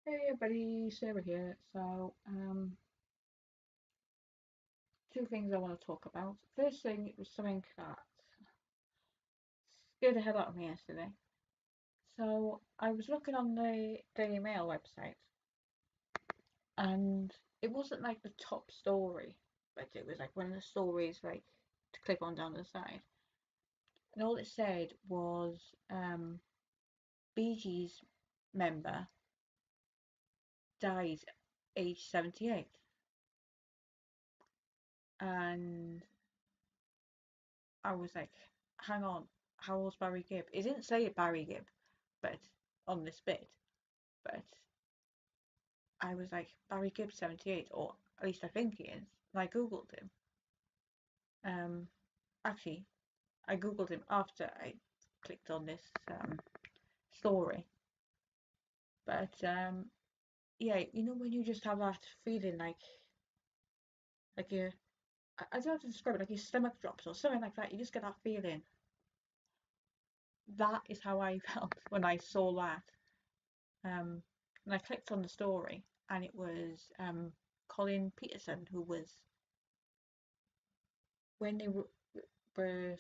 Hey everybody, Sarah here. Two things I want to talk about. First thing, it was something that scared the hell out of me yesterday. So, I was looking on the Daily Mail website, and it wasn't like the top story, but it was like one of the stories like to click on down the side. And all it said was Bee Gees member died age 78. And I was like, hang on, how old's Barry Gibb? It didn't say Barry Gibb, but on this bit, but I was like, Barry Gibb 78, or at least I think he is. And I googled him. Um, Actually, I googled him after I clicked on this story. But yeah, you know when you just have that feeling like your I don't know how to describe it, like your stomach drops or something like that. You just get that feeling. That is how I felt when I saw that. Um, and I clicked on the story, and it was Colin Peterson, who was when they were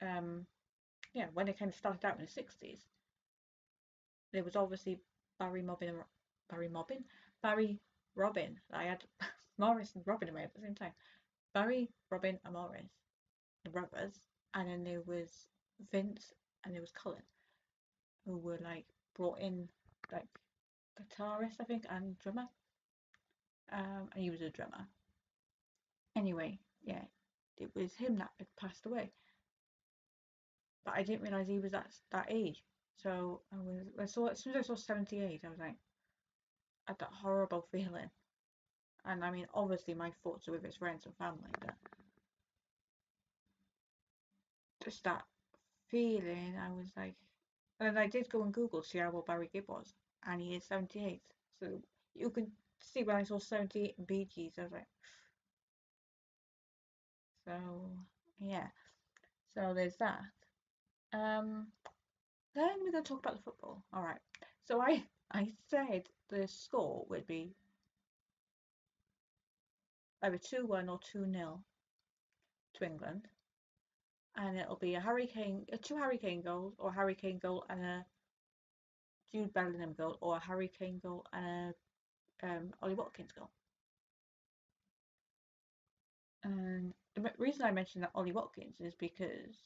um, yeah, when they kind of started out in the 60s. There was obviously Barry Mobbin, Barry Mobbin, Barry Robin. I had Morris and Robin away at the same time. Barry, Robin, and Morris, the brothers, and then there was Vince and there was Colin, who were like brought in like guitarist, I think, and drummer. And he was a drummer. Anyway, yeah, it was him that had passed away, but I didn't realize he was that age. So I saw as soon as I saw 78, I was like, I had that horrible feeling. And I mean, obviously, my thoughts are with his friends and family, but just that feeling, I was like, and I did go and Google to see how old Barry Gibb was, and he is 78. So you can see when I saw 78 in Bee Gees, I was like, so yeah. So there's that. Um, Then we're going to talk about the football. All right. So I said the score would be either 2-1 or 2-0 to England, and it'll be two Harry Kane goals, or a Harry Kane goal and a Jude Bellingham goal, or a Harry Kane goal and a Ollie Watkins goal. And the reason I mentioned that Ollie Watkins is because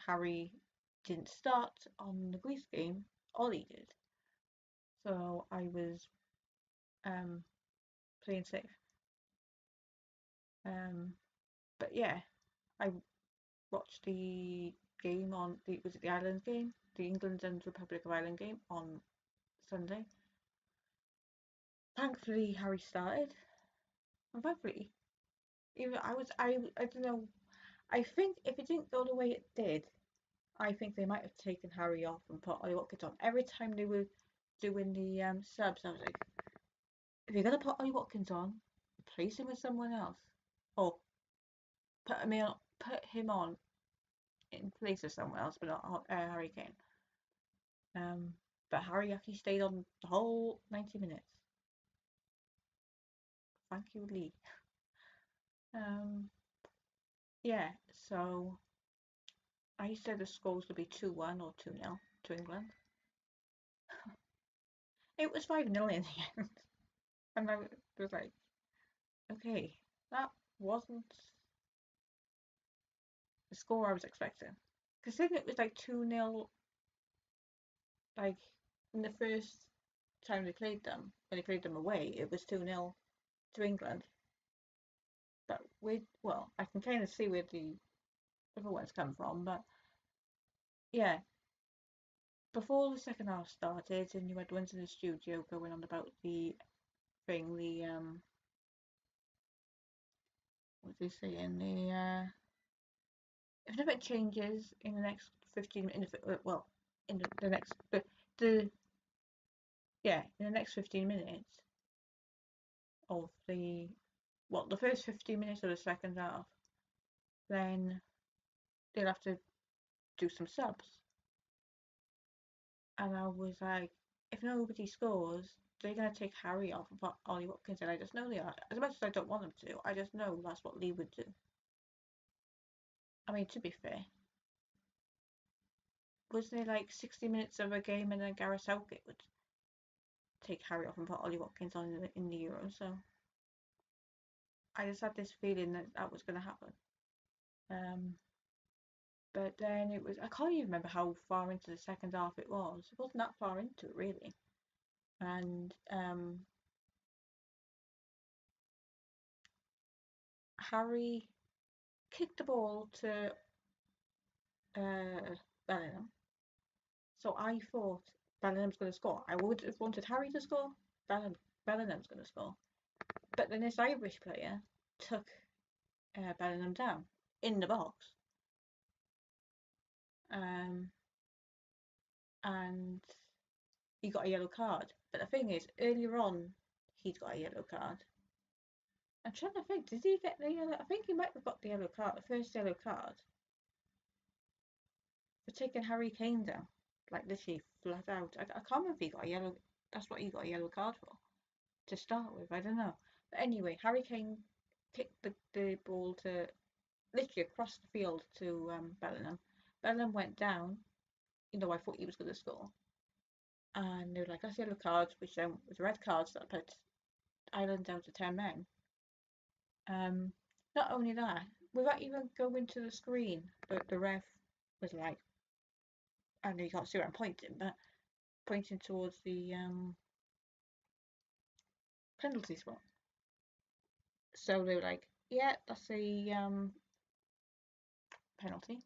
Harry didn't start on the Greece game. Ollie did, so I was um, playing safe. Um, but yeah, I watched the game on the was it the Ireland game, the England and Republic of Ireland game on Sunday. Thankfully, Harry started, and thankfully, even I don't know. I think if it didn't go the way it did, I think they might have taken Harry off and put Ollie Watkins on. Every time they were doing the subs, I was like, if you're gonna put Ollie Watkins on, replace him with someone else, or put him on in place of someone else, but not Harry Kane. Um, but Harry actually stayed on the whole 90 minutes. Thank you, Lee. Um, yeah, so I said the scores would be 2-1 or 2-0 to England. It was 5-0 in the end. And I was like, okay, that wasn't the score I was expecting. Considering it was like 2-0, like in the first time they played them, when they played them away, it was 2-0 to England. But well, I can kind of see where the other ones come from, but yeah, before the second half started, and you had ones in the studio going on about the thing, what did they say in the if nothing changes in the next 15 minutes, well, in the next the yeah, in the next 15 minutes of the first 15 minutes of the second half, then they'll have to do some subs. And I was like, if nobody scores, they're going to take Harry off and put Ollie Watkins in. I just know they are. As much as I don't want them to, I just know that's what Lee would do. I mean, to be fair, wasn't it like 60 minutes of a game and then Gareth Southgate would take Harry off and put Ollie Watkins on in the Euro? So I just had this feeling that that was going to happen. Um, but then it was, I can't even remember how far into the second half it was. It wasn't that far into it, really. And Harry kicked the ball to Bellingham. So I thought Bellingham's going to score. I would have wanted Harry to score. Bellingham's going to score. But then this Irish player took Bellingham down in the box. And he got a yellow card. But the thing is, earlier on, he'd got a yellow card. I'm trying to think, did he get the yellow? I think he might have got the yellow card, the first yellow card, for taking Harry Kane down. Like, literally flat out. I can't remember if he got a yellow. That's what he got a yellow card for, to start with. I don't know. But anyway, Harry Kane kicked the ball to literally across the field to Bellingham. Bellingham went down. I thought he was going to score. And they were like, that's yellow cards, which then was red cards that put Ireland down to 10 men. Not only that, without even going to the screen, the ref was like, I know you can't see where I'm pointing, but pointing towards the penalty spot. So they were like, yeah, that's a penalty.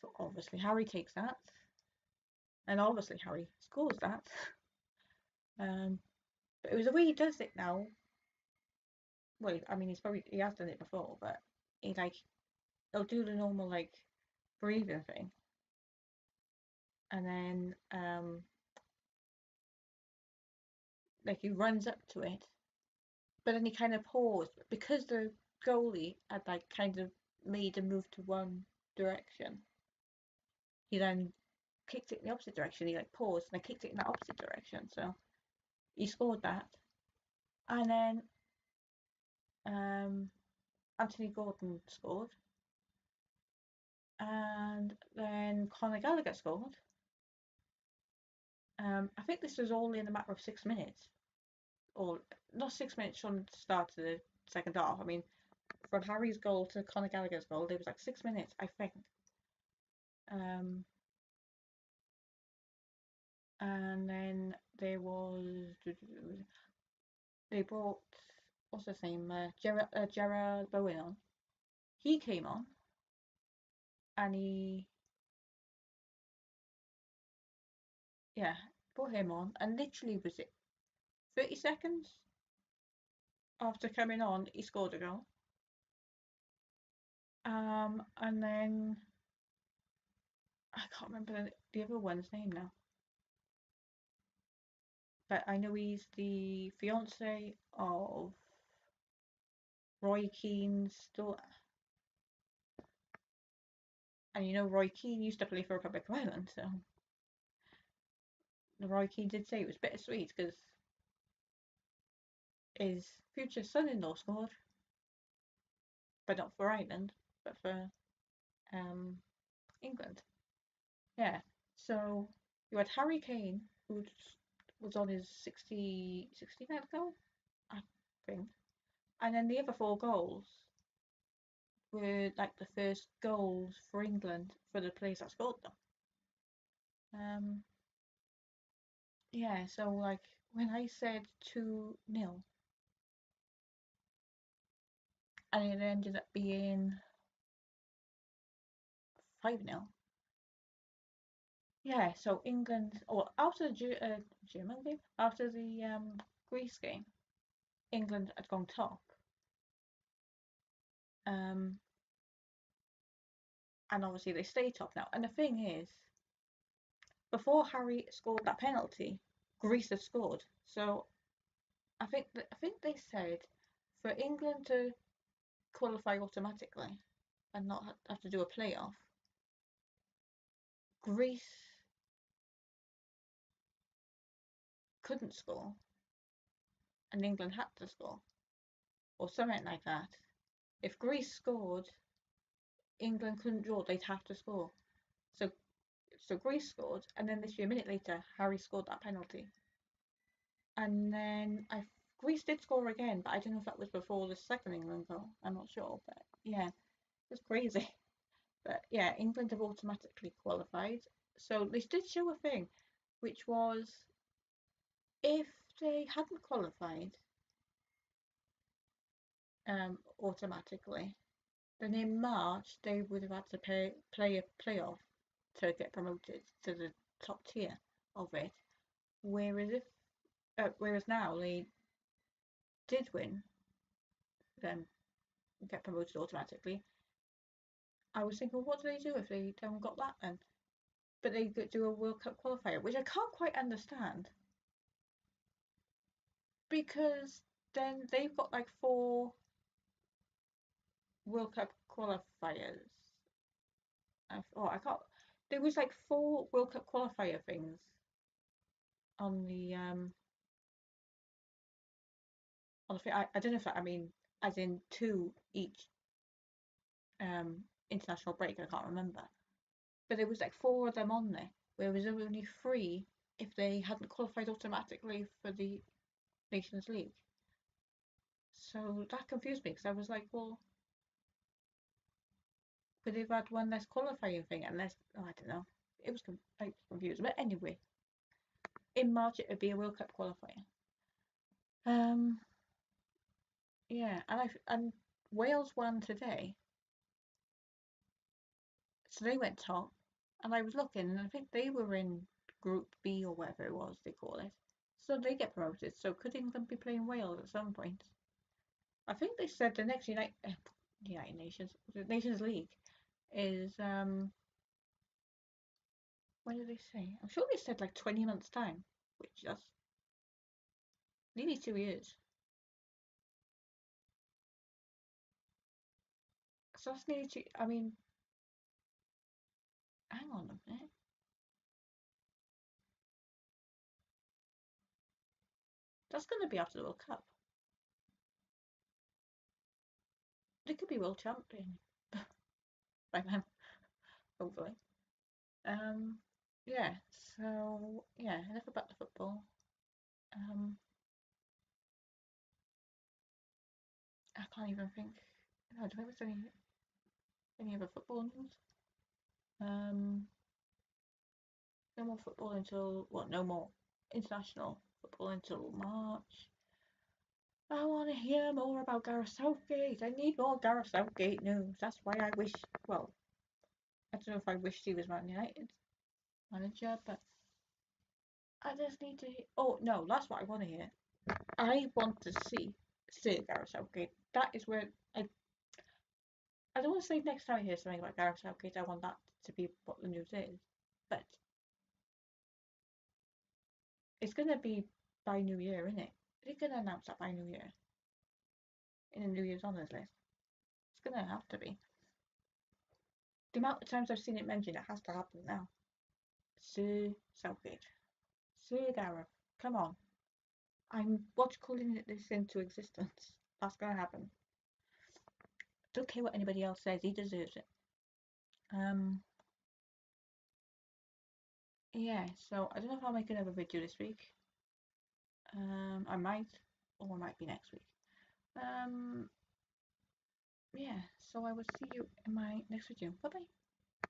So obviously Harry takes that, and obviously Harry scores that. But it was the way he does it now. Well, I mean, he has done it before, but he'll do the normal like breathing thing, and then like he runs up to it, but then he kind of paused because the goalie had like kind of made a move to one direction. He then kicked it in the opposite direction. He like paused and then kicked it in the opposite direction. So he scored that, and then Anthony Gordon scored, and then Conor Gallagher scored. I think this was all in a matter of 6 minutes, or not 6 minutes from the start of the second half. I mean, from Harry's goal to Conor Gallagher's goal, there was like 6 minutes, I think. And then there was they brought what's his name, Jarrod Bowen on. He came on, and he yeah brought him on, and literally was it 30 seconds after coming on, he scored a goal. And then I can't remember the other one's name now, but I know he's the fiance of Roy Keane's daughter. And Roy Keane used to play for Republic of Ireland, so Roy Keane did say it was bittersweet because his future son-in-law scored, but not for Ireland, but for England. Yeah, so you had Harry Kane, who was on his 69th goal, I think. And then the other four goals were like the first goals for England for the players that scored them. Yeah, so like when I said 2-0 and it ended up being 5-0. Yeah, so England, or after the German game, after the Greece game, England had gone top. Um, and obviously they stay top now. And the thing is, before Harry scored that penalty, Greece had scored. So I think they said for England to qualify automatically and not have to do a playoff, Greece couldn't score and England had to score, or something like that. If Greece scored, England couldn't draw; they'd have to score. So, so Greece scored, and then literally a minute later, Harry scored that penalty. And then Greece did score again, but I don't know if that was before the second England goal. I'm not sure, but yeah, it's crazy. But yeah, England have automatically qualified. So they did show a thing, which was if they hadn't qualified automatically, then in March they would have had to play a playoff to get promoted to the top tier of it. Whereas now they did win, then get promoted automatically. I was thinking, what do they do if they don't got that then? But they could do a World Cup qualifier, which I can't quite understand because then they've got like 4 World Cup qualifiers. I can't. There was like 4 World Cup qualifier things on the thing. I don't know if that, I mean as in 2 each international break. I can't remember, but there was like 4 of them on there, whereas there were only 3 if they hadn't qualified automatically for the Nations League. So that confused me because I was like, well, could they've had one less qualifying thing and less? Oh, I don't know. I was confused. But anyway, in March it would be a World Cup qualifier. Um, yeah, and Wales won today, so they went top. And I was looking, and I think they were in Group B or whatever it was they call it. So they get promoted. So could England be playing Wales at some point? I think they said the next United Nations, the Nations League, is when did they say? I'm sure they said like 20 months time, which is nearly 2 years. So that's nearly two. I mean, hang on a minute. That's going to be after the World Cup. They could be world champion by then, hopefully. Um, yeah. So yeah, enough about the football. Um, I can't even think. No, do I have any other football news? Um, no more football until what? No more international football until March. I want to hear more about Gareth Southgate. I need more Gareth Southgate news. That's why I wish. Well, I don't know if I wished he was Man United manager, but I just need to. Oh no, that's what I want to hear. I want to see Sir Gareth Southgate. That is where I. I don't want to say next time I hear something about Gareth Southgate, I want that to be what the news is. But it's gonna be by New Year, isn't it? They're gonna announce that by New Year in the New Year's honours list. It's gonna have to be. The amount of times I've seen it mentioned, it has to happen now. Sir Southgate. Sir Gareth. Come on. I'm calling it this into existence. That's gonna happen. Don't care what anybody else says, he deserves it. Um yeah, so I don't know if I'll make another video this week. I might, or it might be next week. Yeah, so I will see you in my next video. Bye bye.